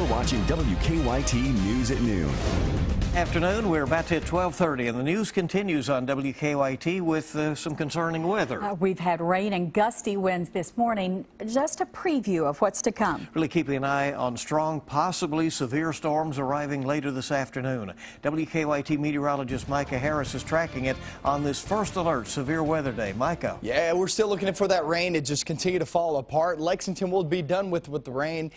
You're watching WKYT News at Noon. Afternoon, we're about to hit 12:30, and the news continues on WKYT with some concerning weather. We've had rain and gusty winds this morning. Just a preview of what's to come. Really keeping an eye on strong, possibly severe storms arriving later this afternoon. WKYT meteorologist Micah Harris is tracking it on this first alert severe weather day. Micah. Yeah, we're still looking for that rain to just continue to fall apart. Lexington will be done with the rain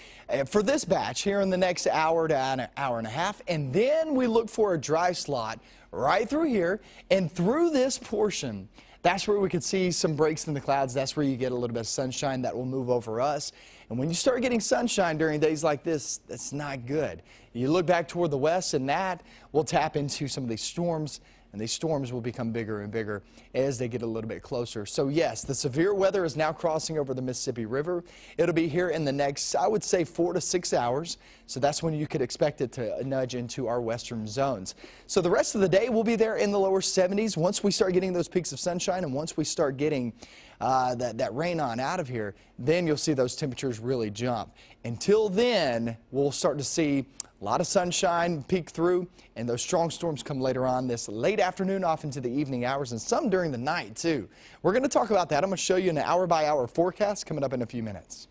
for this batch here in the next hour to an hour and a half, and then we look for a dry slot right through here and through this portion. That's where we could see some breaks in the clouds. That's where you get a little bit of sunshine that will move over us. And when you start getting sunshine during days like this, that's not good. You look back toward the west, and that will tap into some of these storms. And these storms will become bigger and bigger as they get a little bit closer. So yes, the severe weather is now crossing over the Mississippi River. It'll be here in the next, I would say, 4 to 6 hours. So that's when you could expect it to nudge into our western zones. So the rest of the day will be there in the lower 70s. Once we start getting those peaks of sunshine and once we start getting that rain on out of here, then you'll see those temperatures really jump. Until then, we'll start to see a lot of sunshine peek through, and those strong storms come later on this late afternoon, off into the evening hours, and some during the night, too. We're going to talk about that. I'm going to show you an hour-by-hour forecast coming up in a few minutes.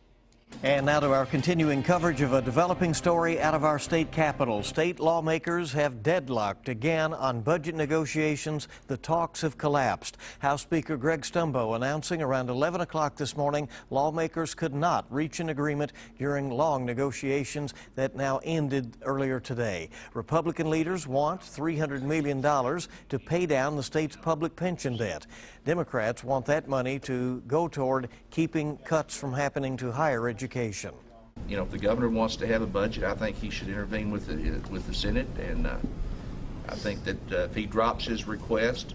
And now to our continuing coverage of a developing story out of our state capital. State lawmakers have deadlocked again on budget negotiations. The talks have collapsed. House Speaker Greg Stumbo announcing around 11 o'clock this morning lawmakers could not reach an agreement during long negotiations that now ended earlier today. Republican leaders want $300 million to pay down the state's public pension debt. Democrats want that money to go toward keeping cuts from happening to higher education. You know, if the governor wants to have a budget, I think he should intervene with the Senate, and I think that if he drops his request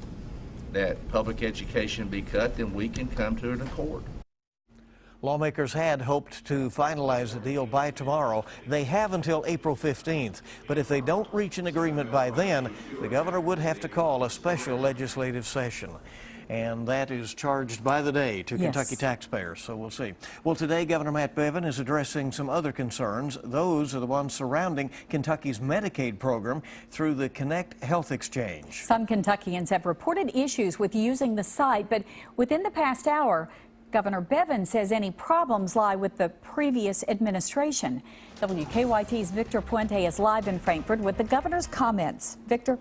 that public education be cut, then we can come to an accord. Lawmakers had hoped to finalize the deal by tomorrow. They have until April 15th. But if they don't reach an agreement by then, the governor would have to call a special legislative session. And that is charged by the day to Kentucky taxpayers, so we'll see. Well, today, Governor Matt Bevin is addressing some other concerns. Those are the ones surrounding Kentucky's Medicaid program through the Connect Health Exchange. Some Kentuckians have reported issues with using the site, but within the past hour, Governor Bevin says any problems lie with the previous administration. WKYT's Victor Puente is live in Frankfort with the governor's comments. Victor?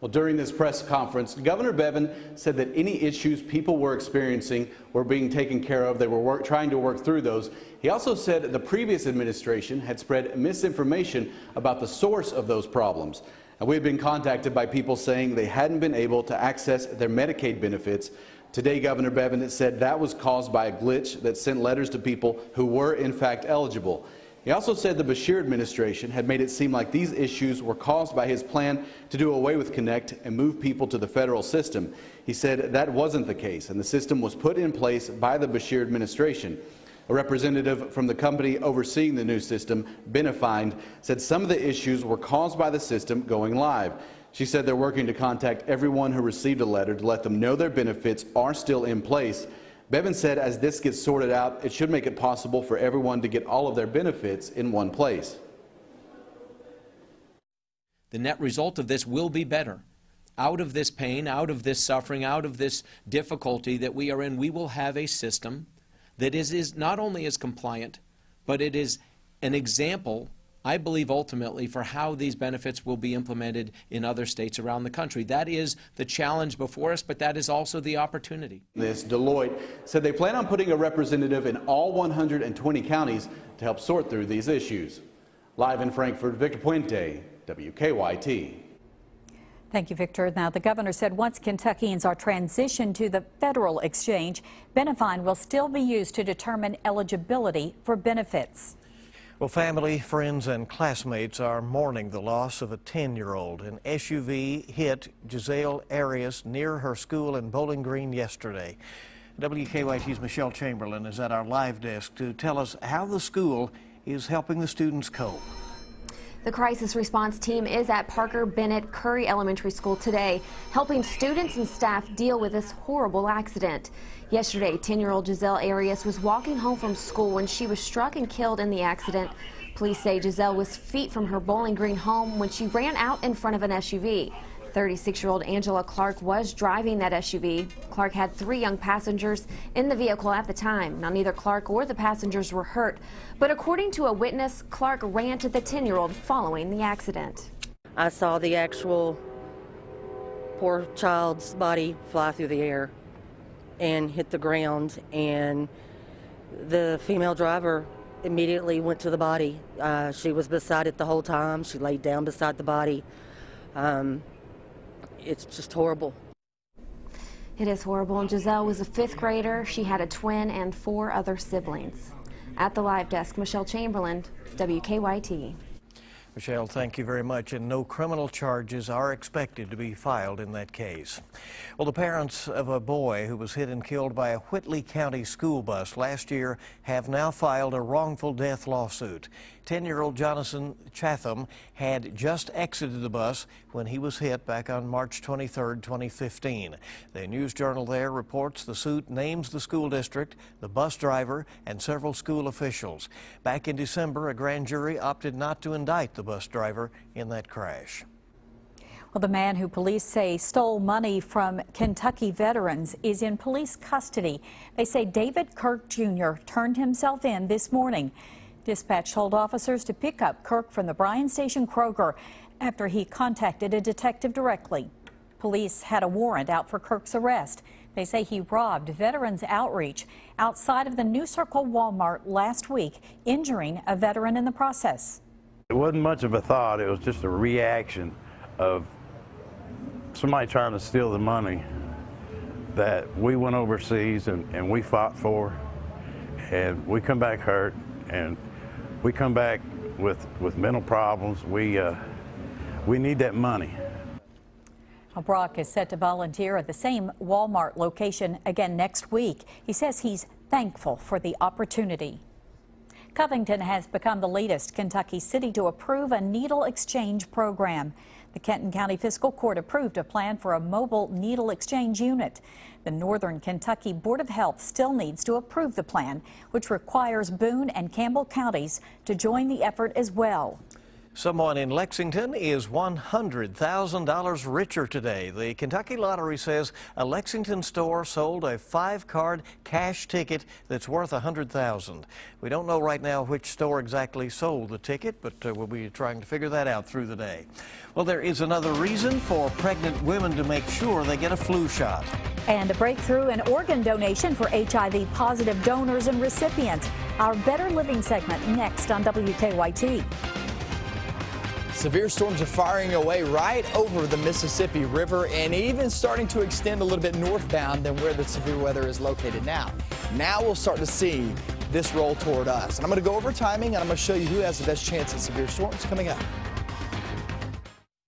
Well, during this press conference, Governor Bevin said that any issues people were experiencing were being taken care of. They were trying to work through those. He also said the previous administration had spread misinformation about the source of those problems. And we had been contacted by people saying they hadn't been able to access their Medicaid benefits. Today, Governor Bevin said that was caused by a glitch that sent letters to people who were in fact eligible. He also said the Beshear administration had made it seem like these issues were caused by his plan to do away with Connect and move people to the federal system. He said that wasn't the case, and the system was put in place by the Beshear administration. A representative from the company overseeing the new system, Benefind, said some of the issues were caused by the system going live. She said they're working to contact everyone who received a letter to let them know their benefits are still in place. Bevin said as this gets sorted out, it should make it possible for everyone to get all of their benefits in one place. The net result of this will be better. Out of this pain, out of this suffering, out of this difficulty that we are in, we will have a system that is not only as compliant, but it is an example, I believe, ultimately, for how these benefits will be implemented in other states around the country. That is the challenge before us, but that is also the opportunity. This Deloitte said they plan on putting a representative in all 120 counties to help sort through these issues. Live in Frankfort, Victor Puente, WKYT. Thank you, Victor. Now, the governor said once Kentuckians are transitioned to the federal exchange, Benefind will still be used to determine eligibility for benefits. Well, family, friends, and classmates are mourning the loss of a 10-year-old. An SUV hit Giselle Arias near her school in Bowling Green yesterday. WKYT's Michelle Chamberlain is at our live desk to tell us how the school is helping the students cope. The crisis response team is at Parker Bennett Curry Elementary School today, helping students and staff deal with this horrible accident. Yesterday, 10-year-old Giselle Arias was walking home from school when she was struck and killed in the accident. Police say Giselle was feet from her Bowling Green home when she ran out in front of an SUV. 36-year-old Angela Clark was driving that SUV. Clark had 3 young passengers in the vehicle at the time. Now, neither Clark or the passengers were hurt, but according to a witness, Clark ran to the 10-year-old following the accident. I saw the actual poor child's body fly through the air and hit the ground, and the female driver immediately went to the body. She was beside it the whole time. She laid down beside the body. It's just horrible. It is horrible, and Giselle was a 5th grader. She had a twin and 4 other siblings. At the live desk, Michelle Chamberlain, WKYT. Michelle, thank you very much. And no criminal charges are expected to be filed in that case. Well, the parents of a boy who was hit and killed by a Whitley County school bus last year have now filed a wrongful death lawsuit. 10-year-old Jonathan Chatham had just exited the bus when he was hit back on March 23, 2015. The News Journal there reports the suit names the school district, the bus driver, and several school officials. Back in December, a grand jury opted not to indict the bus driver in that crash. Well, the man who police say stole money from Kentucky veterans is in police custody. They say David Kirk Jr. turned himself in this morning. Dispatch told officers to pick up Kirk from the Bryan Station Kroger after he contacted a detective directly. Police had a warrant out for Kirk's arrest. They say he robbed Veterans Outreach outside of the New Circle Walmart last week, injuring a veteran in the process. It wasn't much of a thought. It was just a reaction of somebody trying to steal the money that we went overseas and we fought for, and we come back hurt, and we come back with mental problems. We need that money. Brock is set to volunteer at the same Walmart location again next week. He says he's thankful for the opportunity. Covington has become the latest Kentucky city to approve a needle exchange program. The Kenton County Fiscal Court approved a plan for a mobile needle exchange unit. The Northern Kentucky Board of Health still needs to approve the plan, which requires Boone and Campbell counties to join the effort as well. Someone in Lexington is $100,000 richer today. The Kentucky Lottery says a Lexington store sold a 5-card cash ticket that's worth $100,000. We don't know right now which store exactly sold the ticket, but we'll be trying to figure that out through the day. Well, there is another reason for pregnant women to make sure they get a flu shot. And a breakthrough in organ donation for HIV-positive donors and recipients. Our Better Living segment next on WKYT. Severe storms are firing away right over the Mississippi River and even starting to extend a little bit northbound than where the severe weather is located now. Now we'll start to see this roll toward us. And I'm going to go over timing, and I'm going to show you who has the best chance at severe storms coming up.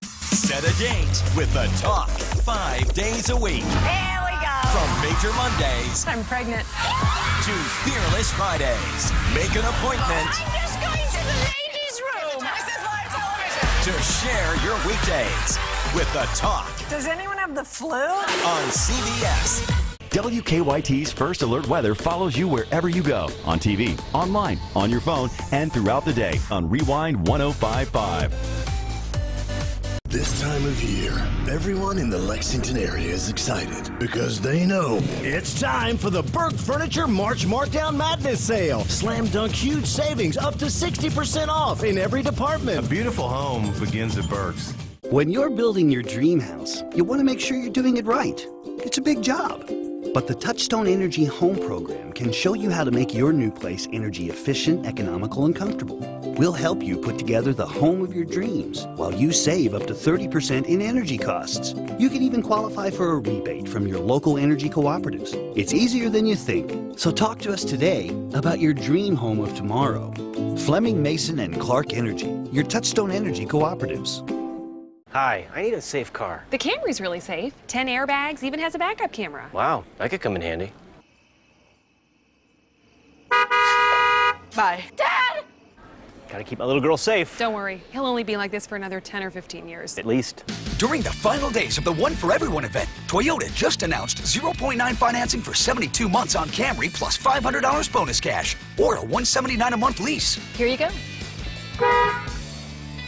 Set a date with The Talk 5 days a week. Here we go. From Major Mondays I'm pregnant. to Fearless Fridays. Make an appointment I'm just going to the ladies' room. This is live television. to share your weekdays with The Talk Does anyone have the flu? on CBS. WKYT's First Alert Weather follows you wherever you go, on TV, online, on your phone, and throughout the day on Rewind 105.5. This time of year, everyone in the Lexington area is excited because they know it's time for the Burke Furniture March Markdown Madness Sale. Slam dunk huge savings up to 60% off in every department. A beautiful home begins at Burke's. When you're building your dream house, you want to make sure you're doing it right. It's a big job. But the Touchstone Energy Home Program can show you how to make your new place energy efficient, economical, and comfortable. We'll help you put together the home of your dreams while you save up to 30% in energy costs. You can even qualify for a rebate from your local energy cooperatives. It's easier than you think. So talk to us today about your dream home of tomorrow. Fleming, Mason, and Clark Energy, your Touchstone Energy cooperatives. Hi, I need a safe car. The Camry's really safe. 10 airbags, even has a backup camera. Wow, that could come in handy. Bye. Dad! Gotta keep my little girl safe. Don't worry, he'll only be like this for another 10 or 15 years. At least. During the final days of the One for Everyone event, Toyota just announced 0.9 financing for 72 months on Camry plus $500 bonus cash or a $179 a month lease. Here you go.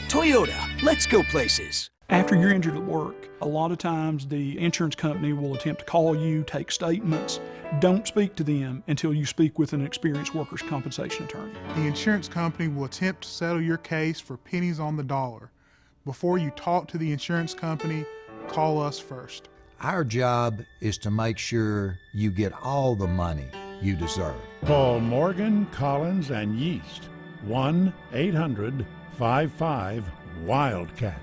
Toyota, let's go places. After you're injured at work, a lot of times the insurance company will attempt to call you, take statements. Don't speak to them until you speak with an experienced workers' compensation attorney. The insurance company will attempt to settle your case for pennies on the dollar. Before you talk to the insurance company, call us first. Our job is to make sure you get all the money you deserve. Call Morgan, Collins, and Yeast. 1-800-55-WILDCAT.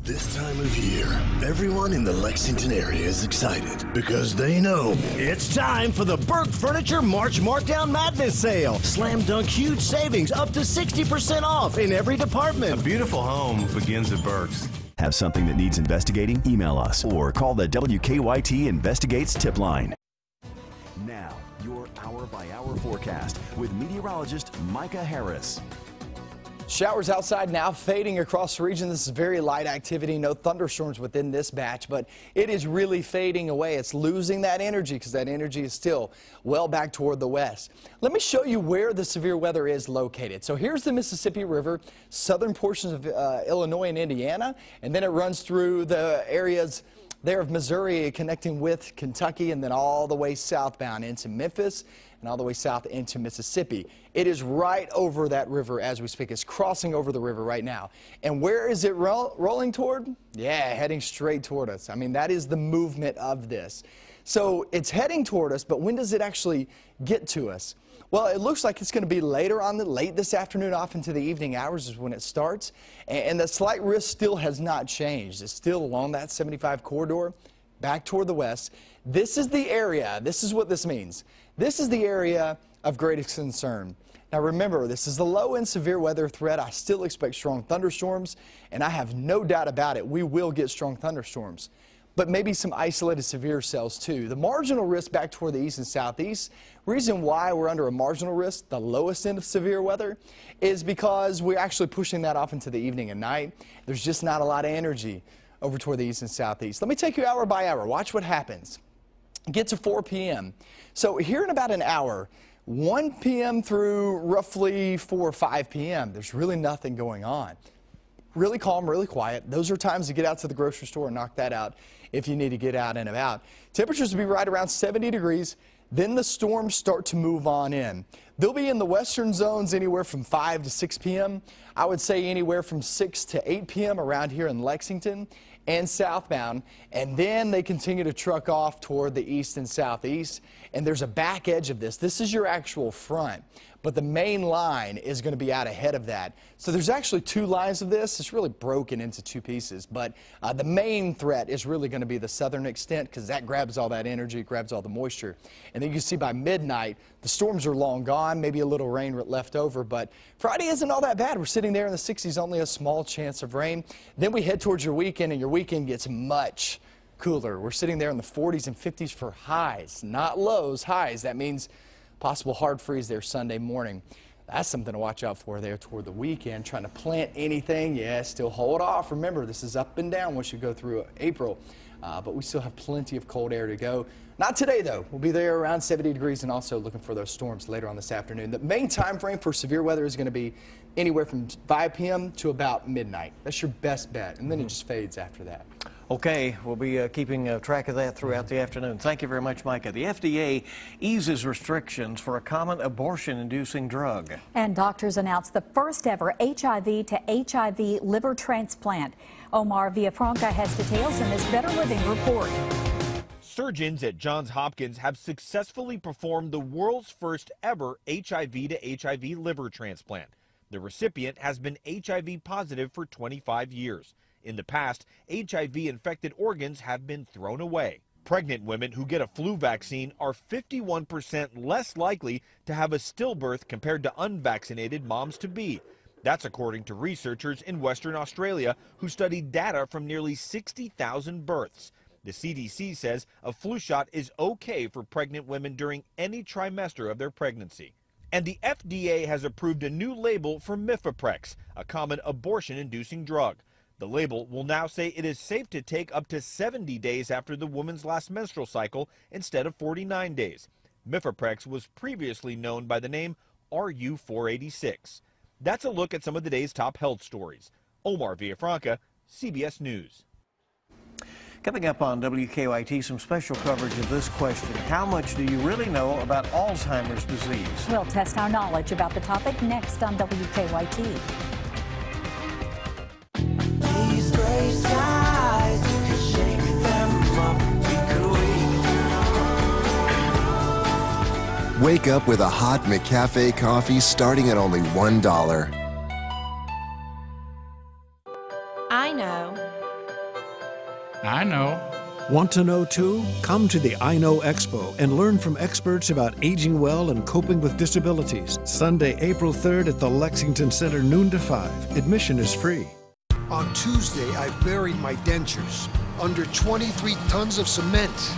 This time of year, everyone in the Lexington area is excited because they know it's time for the Burke Furniture March Markdown Madness Sale. Slam dunk huge savings up to 60% off in every department. A beautiful home begins at Burke's. Have something that needs investigating? Email us or call the WKYT Investigates tip line. Now, your hour-by-hour forecast with meteorologist Micah Harris. Showers outside now fading across the region. This is very light activity. No thunderstorms within this batch, but it is really fading away. It's losing that energy because that energy is still well back toward the west. Let me show you where the severe weather is located. So here's the Mississippi River, southern portions of Illinois and Indiana, and then it runs through the areas there of Missouri connecting with Kentucky and then all the way southbound into Memphis and all the way south into Mississippi. It is right over that river as we speak. It's crossing over the river right now. And where is it rolling toward? Yeah, heading straight toward us. I mean, that is the movement of this. So it's heading toward us, but when does it actually get to us? Well, it looks like it's going to be later on, late this afternoon, off into the evening hours is when it starts. And the slight risk still has not changed. It's still along that 75 corridor, back toward the west. This is the area, this is what this means. This is the area of greatest concern. Now remember, this is the low-end severe weather threat. I still expect strong thunderstorms, and I have no doubt about it, we will get strong thunderstorms. But maybe some isolated severe cells too. The marginal risk back toward the east and southeast, reason why we're under a marginal risk, the lowest end of severe weather, is because we're actually pushing that off into the evening and night. There's just not a lot of energy over toward the east and southeast. Let me take you hour by hour. Watch what happens. Get to 4 p.m. So here in about an hour, 1 p.m. through roughly 4 or 5 p.m., there's really nothing going on. Really calm, really quiet. Those are times to get out to the grocery store and knock that out if you need to get out and about. Temperatures will be right around 70 degrees. Then the storms start to move on in. They'll be in the western zones anywhere from 5 to 6 p.m. I would say anywhere from 6 to 8 p.m. around here in Lexington and southbound. And then they continue to truck off toward the east and southeast. And there's a back edge of this. This is your actual front. But the main line is going to be out ahead of that. So there's actually two lines of this. It's really broken into two pieces. But the main threat is really going to be the southern extent because that grabs all that energy, grabs all the moisture. And then you see by midnight, the storms are long gone, maybe a little rain left over. But Friday isn't all that bad. We're sitting there in the 60s, only a small chance of rain. Then we head towards your weekend, and your weekend gets much cooler. We're sitting there in the 40s and 50s for highs, not lows, highs. That means possible hard freeze there Sunday morning. That's something to watch out for there toward the weekend. Trying to plant anything, yeah, still hold off. Remember, this is up and down once you go through April, but we still have plenty of cold air to go. Not today, though. We'll be there around 70 degrees and also looking for those storms later on this afternoon. The main time frame for severe weather is going to be anywhere from 5 p.m. to about midnight. That's your best bet, and then it just fades after that. Okay, we'll be keeping track of that throughout the afternoon. Thank you very much, Micah. The FDA eases restrictions for a common abortion-inducing drug. And doctors announced the first ever HIV to HIV liver transplant. Omar Villafranca has details in this Better Living report. Surgeons at Johns Hopkins have successfully performed the world's first ever HIV to HIV liver transplant. The recipient has been HIV positive for 25 years. In the past, HIV-infected organs have been thrown away. Pregnant women who get a flu vaccine are 51% less likely to have a stillbirth compared to unvaccinated moms-to-be. That's according to researchers in Western Australia who studied data from nearly 60,000 births. The CDC says a flu shot is okay for pregnant women during any trimester of their pregnancy. And the FDA has approved a new label for Mifeprex, a common abortion-inducing drug. The label will now say it is safe to take up to 70 days after the woman's last menstrual cycle instead of 49 days. Mifeprex was previously known by the name RU486. That's a look at some of the day's top health stories. Omar Villafranca, CBS News. Coming up on WKYT, some special coverage of this question. How much do you really know about Alzheimer's disease? We'll test our knowledge about the topic next on WKYT. These gray skies, we could shake them up, we could Wake up with a hot McCafe coffee starting at only $1. I know. I know. Want to know too? Come to the I Know Expo and learn from experts about aging well and coping with disabilities. Sunday, April 3rd at the Lexington Center, noon to 5. Admission is free. On Tuesday, I buried my dentures under 23 tons of cement.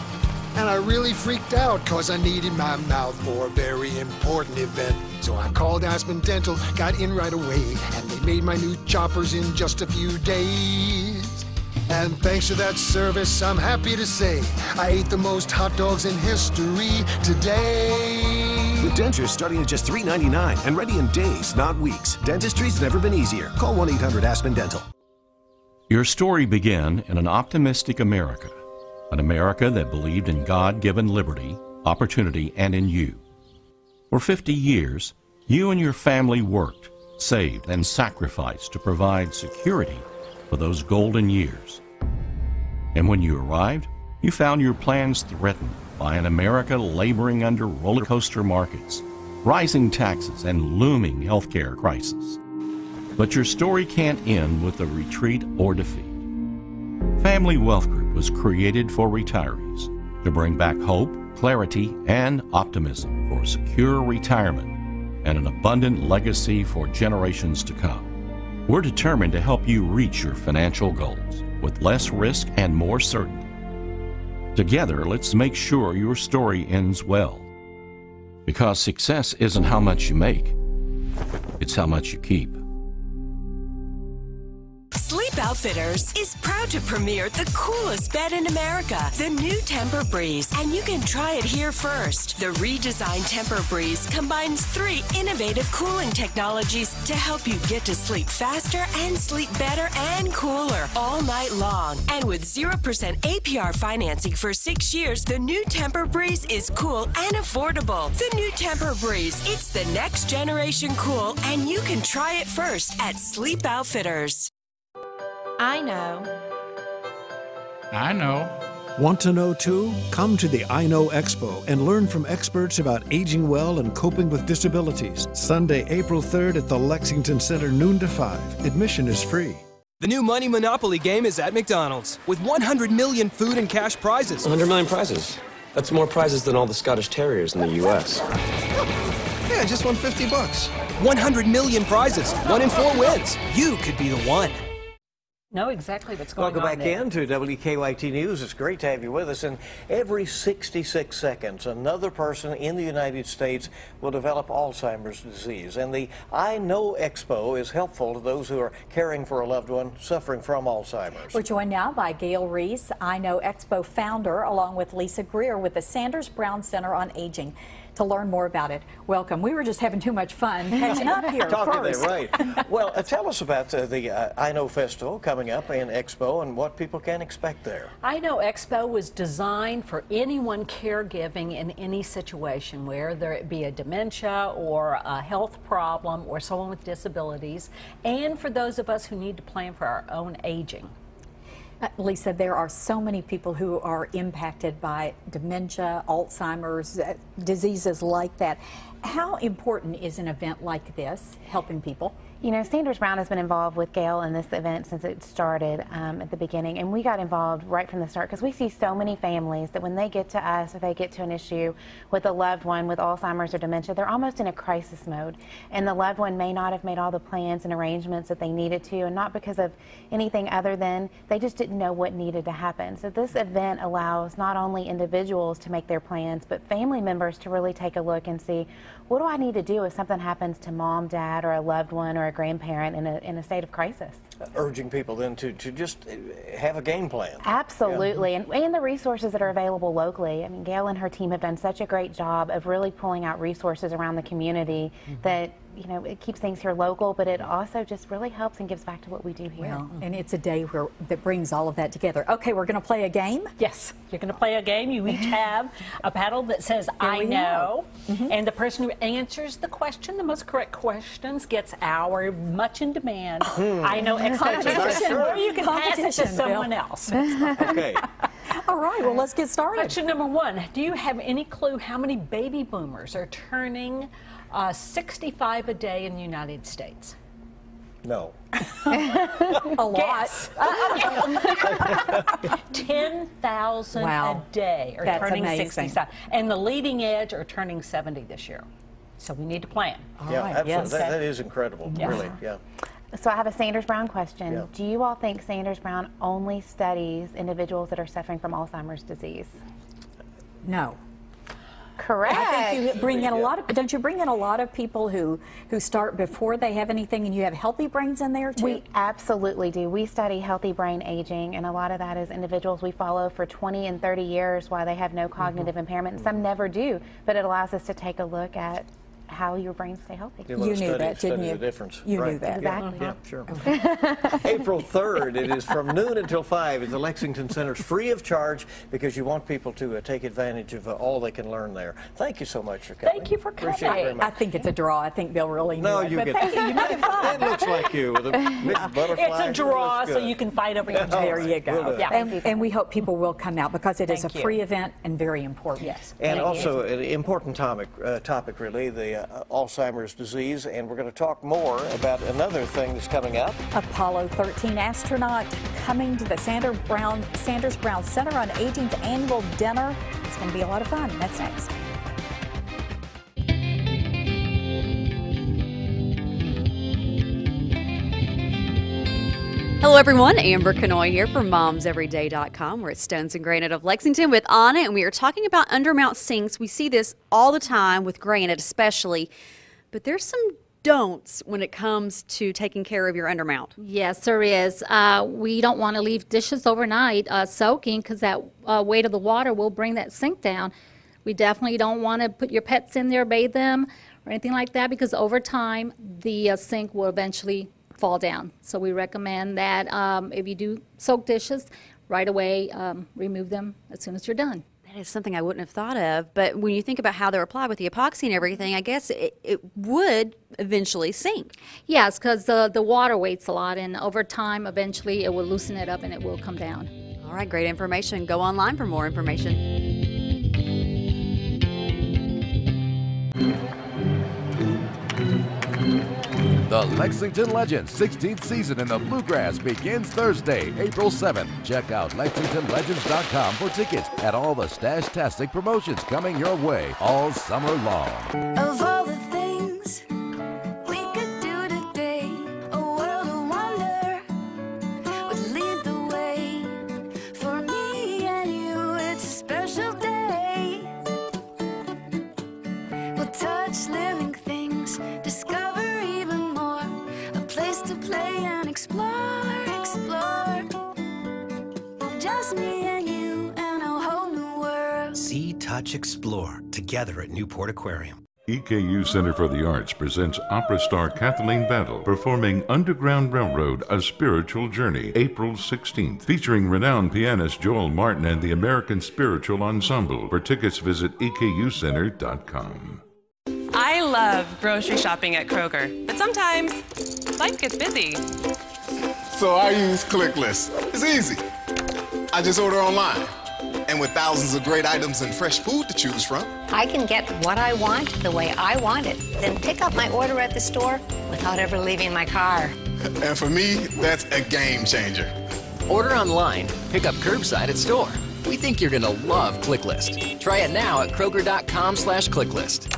And I really freaked out because I needed my mouth for a very important event. So I called Aspen Dental, got in right away, and they made my new choppers in just a few days. And thanks to that service, I'm happy to say I ate the most hot dogs in history today. With dentures starting at just $3.99 and ready in days, not weeks. Dentistry's never been easier. Call 1-800-ASPEN Dental. Your story began in an optimistic America, an America that believed in God-given liberty, opportunity, and in you. For 50 years, you and your family worked, saved, and sacrificed to provide security for those golden years. And when you arrived, you found your plans threatened by an America laboring under roller coaster markets, rising taxes, and looming healthcare crisis. But your story can't end with a retreat or defeat. Family Wealth Group was created for retirees to bring back hope, clarity, and optimism for a secure retirement and an abundant legacy for generations to come. We're determined to help you reach your financial goals with less risk and more certainty. Together, let's make sure your story ends well. Because success isn't how much you make, it's how much you keep. Sleep Outfitters is proud to premiere the coolest bed in America, the new Tempur-Breeze, and you can try it here first. The redesigned Tempur-Breeze combines 3 innovative cooling technologies to help you get to sleep faster and sleep better and cooler all night long. And with 0% APR financing for 6 years, the new Tempur-Breeze is cool and affordable. The new Tempur-Breeze, it's the next generation cool, and you can try it first at Sleep Outfitters. I know. I know. Want to know too? Come to the I Know Expo and learn from experts about aging well and coping with disabilities. Sunday, April 3rd at the Lexington Center, noon to 5. Admission is free. The new Money Monopoly game is at McDonald's with 100 million food and cash prizes. 100 million prizes? That's more prizes than all the Scottish Terriers in the U.S. Yeah, I just won $50. 100 million prizes. 1 in 4 wins. You could be the one. Know exactly what's going on. Welcome back into WKYT News. It's great to have you with us. And every 66 seconds, another person in the United States will develop Alzheimer's disease. And the I Know Expo is helpful to those who are caring for a loved one suffering from Alzheimer's. We're joined now by Gail Reese, I Know Expo founder, along with Lisa Greer with the Sanders Brown Center on Aging. To learn more about it, welcome. We were just having too much fun catching up here first. Right. Well, tell us about the I Know Festival coming up in Expo and what people can expect there. I Know Expo was designed for anyone caregiving in any situation, whether it be a dementia or a health problem or someone with disabilities, and for those of us who need to plan for our own aging. Lisa, there are so many people who are impacted by dementia, Alzheimer's, diseases like that. How important is an event like this helping people? You know, Sanders Brown has been involved with Gail in this event since it started at the beginning, and we got involved right from the start because we see so many families that when they get to us or they get to an issue with a loved one with Alzheimer's or dementia, they're almost in a crisis mode, and the loved one may not have made all the plans and arrangements that they needed to, and not because of anything other than they just didn't know what needed to happen. So this event allows not only individuals to make their plans, but family members to really take a look and see, what do I need to do if something happens to mom, dad, or a loved one or a grandparent in a state of crisis? Urging people then to just have a game plan. Absolutely, yeah. and the resources that are available locally. I mean, Gail and her team have done such a great job of really pulling out resources around the community that, you know, it keeps things here local, but it also just really helps and gives back to what we do here. Well, and it's a day that brings all of that together. Okay, we're going to play a game? Yes, you're going to play a game. You each have a paddle that says, I know, and the person who answers the question, the most correct questions, gets our much in demand I know competition, or you can pass it to someone else. Okay. All right, well, let's get started. Question number one, do you have any clue how many baby boomers are turning 65 a day in the United States? No. A lot. 10,000 a day are turning 65. And the leading edge are turning 70 this year. So we need to plan. Yeah, absolutely. Yes. That is incredible, really, yeah. So I have a Sanders Brown question. Yeah. Do you all think Sanders Brown only studies individuals that are suffering from Alzheimer's disease? No. Correct. I think you bring in a lot of, don't you bring in a lot of people who start before they have anything, and you have healthy brains in there too? We absolutely do. We study healthy brain aging, and a lot of that is individuals we follow for 20 and 30 years while they have no cognitive impairment, and some never do, but it allows us to take a look at how your brains stay healthy. You knew that, didn't you? The difference. You knew that. Exactly. Yeah, sure. April 3rd, it is from noon until 5 at the Lexington Center, free of charge, because you want people to take advantage of all they can learn there. Thank you so much for coming. Thank you for coming. Appreciate it very much. I think it's a draw. I think Bill really knew no, it. You but get thank you. You made it fun. It looks like you with a big butterfly. It's a draw, so you can fight over each other. There you go. Yeah. And we hope people will come out because it is a free event and very important. Yes. And also an important topic really, the Alzheimer's disease, and we're going to talk more about another thing that's coming up. Apollo 13 astronaut coming to the Sanders Brown Center on Aging's annual dinner. It's going to be a lot of fun. That's next. Hello everyone, Amber Canoy here from MomsEveryday.com. We're at Stones and Granite of Lexington with Anna, and we are talking about undermount sinks. We see this all the time with granite especially, but there's some don'ts when it comes to taking care of your undermount. Yes, there is. We don't want to leave dishes overnight soaking because that weight of the water will bring that sink down. We definitely don't want to put your pets in there, bathe them, or anything like that, because over time the sink will eventually fall down. So we recommend that if you do soak dishes, right away remove them as soon as you're done. That is something I wouldn't have thought of, but when you think about how they're applied with the epoxy and everything, I guess it would eventually sink. Yes, because the water weights a lot, and over time eventually it will loosen it up and it will come down. All right, great information. Go online for more information. The Lexington Legends 16th season in the Bluegrass begins Thursday, April 7th. Check out LexingtonLegends.com for tickets at all the Stash-tastic promotions coming your way all summer long. Of all the things we could do today, a world of wonder would lead the way. For me and you, it's a special day. We'll touch living things, discover even more, a place to play and explore, explore. Just me and you and a whole new world. See, touch, explore together at Newport Aquarium. EKU Center for the Arts presents opera star Kathleen Battle performing Underground Railroad, A Spiritual Journey, April 16th, featuring renowned pianist Joel Martin and the American Spiritual Ensemble. For tickets, visit EKUcenter.com. I love grocery shopping at Kroger, but sometimes life gets busy. So I use ClickList. It's easy. I just order online. And with thousands of great items and fresh food to choose from, I can get what I want the way I want it, then pick up my order at the store without ever leaving my car. and for me, that's a game changer. Order online, pick up curbside at store. We think you're gonna love ClickList. Try it now at Kroger.com/ClickList.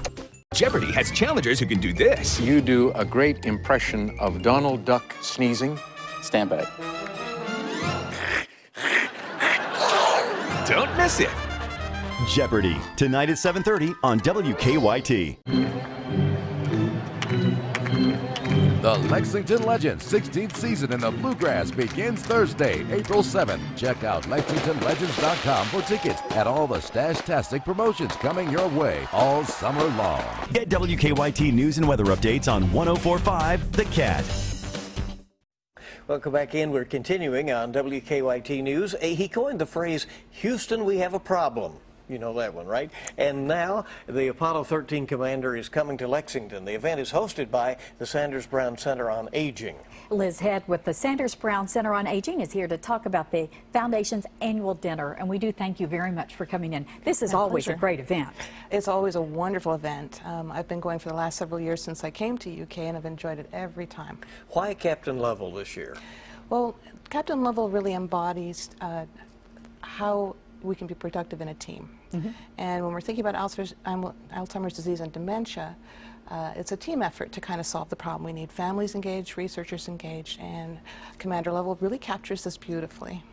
Jeopardy has challengers who can do this. You do a great impression of Donald Duck sneezing. Stand back. Don't miss it. Jeopardy, tonight at 7:30 on WKYT. The Lexington Legends 16th season in the Bluegrass begins Thursday, April 7th. Check out LexingtonLegends.com for tickets at all the Stash-tastic promotions coming your way all summer long. Get WKYT news and weather updates on 104.5 The Cat. Welcome back in. We're continuing on WKYT News. He coined the phrase, Houston, we have a problem. You know that one, right? And now the Apollo 13 commander is coming to Lexington. The event is hosted by the Sanders Brown Center on Aging. Liz Head with the Sanders Brown Center on Aging is here to talk about the Foundation's annual dinner, and we do thank you very much for coming in. This is always a great event. It's always a wonderful event. I've been going for the last several years since I came to UK, and I've enjoyed it every time. Why Captain Lovell this year? Well, Captain Lovell really embodies how we can be productive in a team. And when we're thinking about Alzheimer's disease and dementia, it's a team effort to kind of solve the problem. We need families engaged, researchers engaged, and Commander Lovell really captures this beautifully.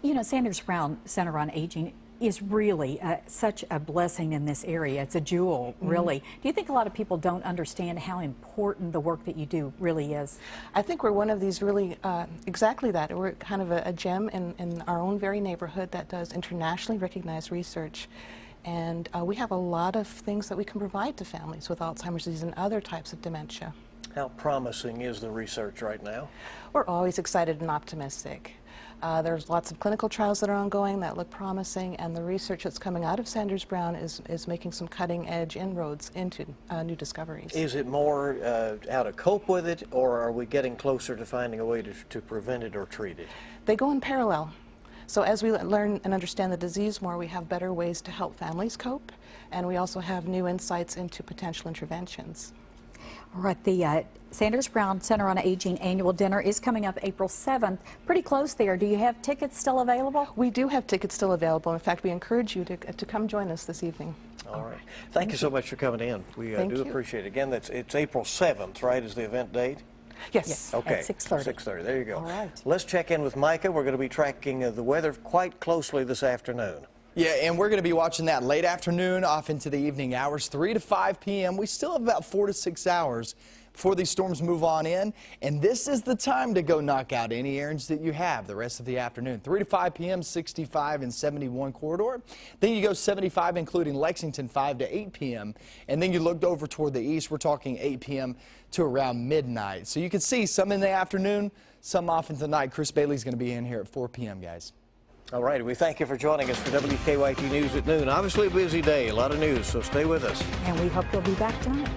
You know, Sanders Brown Center on Aging is really such a blessing in this area. It's a jewel, really. Do you think a lot of people don't understand how important the work that you do really is? I think we're one of these really, exactly that. We're kind of a gem in our own very neighborhood that does internationally recognized research. And we have a lot of things that we can provide to families with Alzheimer's disease and other types of dementia. How promising is the research right now? We're always excited and optimistic. There's lots of clinical trials that are ongoing that look promising, and the research that's coming out of Sanders Brown is making some cutting-edge inroads into new discoveries. Is it more how to cope with it, or are we getting closer to finding a way to prevent it or treat it? They go in parallel. So as we learn and understand the disease more, we have better ways to help families cope, and we also have new insights into potential interventions. All right, the Sanders Brown Center on Aging annual dinner is coming up April 7th. Pretty close there. Do you have tickets still available? We do have tickets still available. In fact, we encourage you to come join us this evening. All right. Thank you so much for coming in. We do appreciate it. Again, it's April 7th, right, is the event date? Yes. Okay. At 6:30. 6:30. There you go. All right. Let's check in with Micah. We're going to be tracking the weather quite closely this afternoon. Yeah, and we're going to be watching that late afternoon off into the evening hours, 3 to 5 p.m. We still have about 4 to 6 hours before these storms move on in, and this is the time to go knock out any errands that you have the rest of the afternoon. 3 to 5 p.m., 65 and 71 corridor. Then you go 75, including Lexington, 5 to 8 p.m., and then you looked over toward the east. We're talking 8 p.m. to around midnight. So you can see some in the afternoon, some off into the night. Chris Bailey's going to be in here at 4 p.m., guys. All right, we thank you for joining us for WKYT News at noon. Obviously a busy day, a lot of news, so stay with us. And we hope you'll be back tonight.